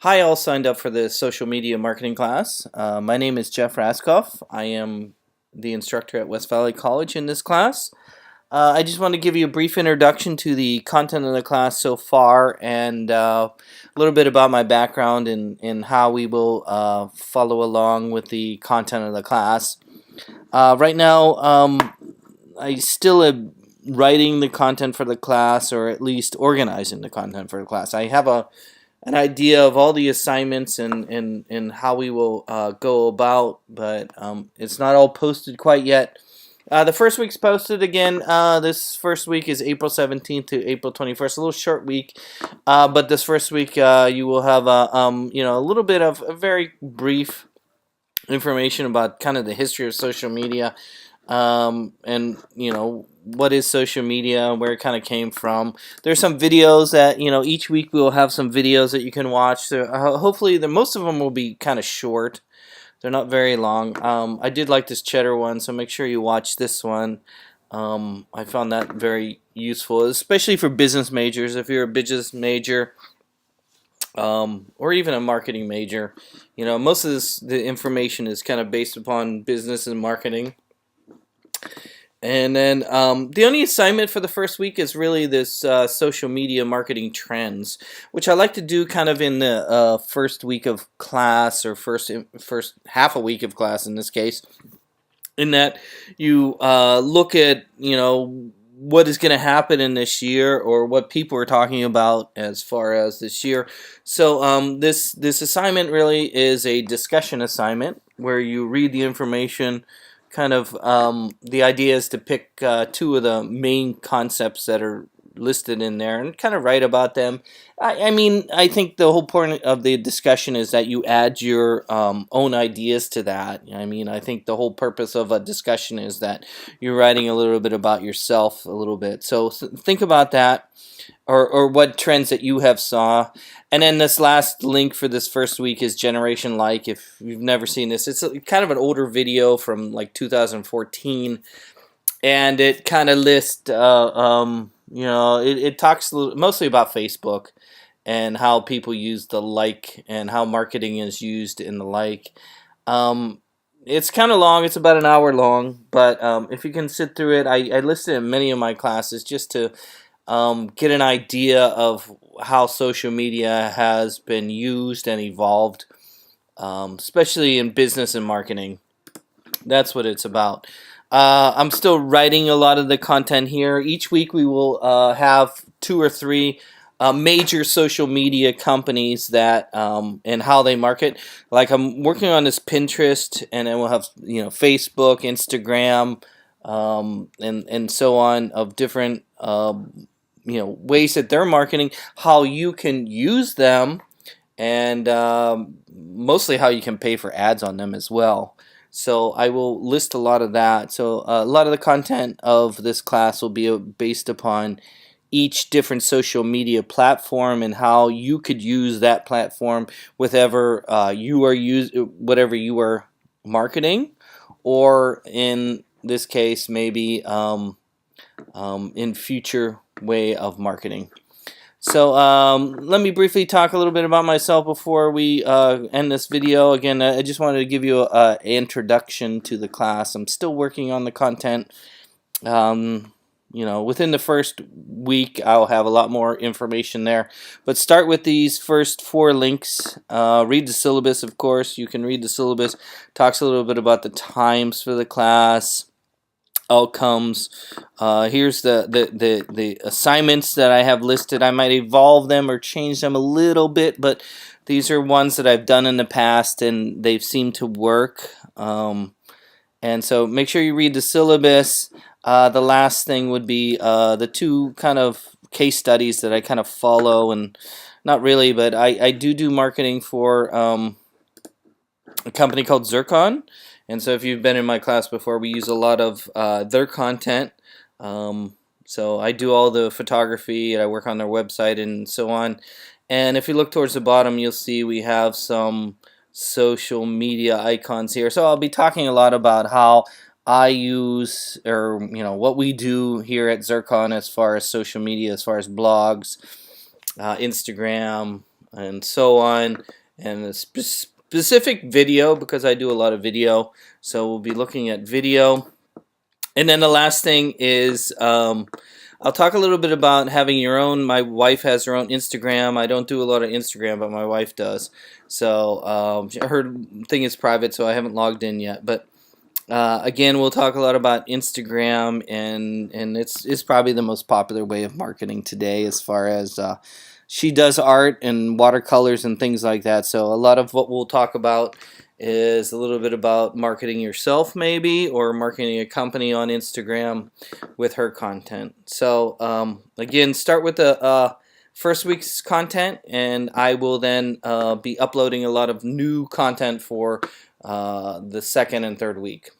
Hi, all signed up for the social media marketing class. My name is Jeff Raskoff. I am the instructor at West Valley College in this class. I just want to give you a brief introduction to the content of the class so far and a little bit about my background and how we will follow along with the content of the class. Right now, I still am writing the content for the class, or at least organizing the content for the class. I have an idea of all the assignments and how we will go about, but it's not all posted quite yet. The first week's posted again. This first week is April 17th to April 21st, a little short week, but this first week you will have a little bit of a very brief information about kind of the history of social media, and what is social media, where it kind of came from. There's some videos that each week we will have some videos that you can watch. So hopefully most of them will be kind of short. They're not very long. I did like this cheddar one, so make sure you watch this one. I found that very useful, especially for business majors. If you're a business major, or even a marketing major, most of the information is kind of based upon business and marketing. And then the only assignment for the first week is really this social media marketing trends, which I like to do kind of in the first week of class, or first half a week of class in this case, in that you look at what is going to happen in this year, or what people are talking about as far as this year. So this assignment really is a discussion assignment where you read the information. Kind of the idea is to pick two of the main concepts that are listed in there and kind of write about them. I think the whole point of the discussion is that you add your own ideas to that. I think the whole purpose of a discussion is that you're writing a little bit about yourself a little bit. So think about that, or what trends that you have saw. And then this last link for this first week is Generation Like. If you've never seen this, it's kind of an older video from like 2014, and it kind of lists, it talks mostly about Facebook and how people use the like and how marketing is used in the like. It's kind of long. It's about an hour long, but if you can sit through it, I listed it in many of my classes just to get an idea of how social media has been used and evolved, especially in business and marketing. That's what it's about. I'm still writing a lot of the content here. Each week we will have two or three major social media companies that and how they market. Like, I'm working on this Pinterest, and then we'll have Facebook, Instagram, and so on, of different ways that they're marketing, how you can use them, and mostly how you can pay for ads on them as well. So I will list a lot of that. So a lot of the content of this class will be based upon each different social media platform and how you could use that platform whatever whatever you are marketing, or in this case maybe in future way of marketing. So let me briefly talk a little bit about myself before we end this video. Again, I just wanted to give you an introduction to the class. I'm still working on the content. Within the first week, I'll have a lot more information there. But start with these first 4 links. Read the syllabus, of course. You can read the syllabus. Talks a little bit about the times for the class, outcomes. Here's the assignments that I have listed. I might evolve them or change them a little bit, but these are ones that I've done in the past and they've seemed to work. And so make sure you read the syllabus. The last thing would be the 2 kind of case studies that I kind of follow, and not really, but I do marketing for a company called Zircon. And so if you've been in my class before, we use a lot of their content. So I do all the photography, and I work on their website and so on. And if you look towards the bottom, you'll see we have some social media icons here. So I'll be talking a lot about how I use, or what we do here at Zircon as far as social media, as far as blogs, Instagram, and so on, and a specific video, because I do a lot of video, so we'll be looking at video. And then the last thing is I'll talk a little bit about having your own. My wife has her own Instagram. I don't do a lot of Instagram, but my wife does. So her thing is private, so I haven't logged in yet. But again, we'll talk a lot about Instagram, and it's probably the most popular way of marketing today, as far as she does art and watercolors and things like that. So a lot of what we'll talk about is a little bit about marketing yourself, maybe, or marketing a company on Instagram with her content. So again, start with the first week's content, and I will then be uploading a lot of new content for the second and third week.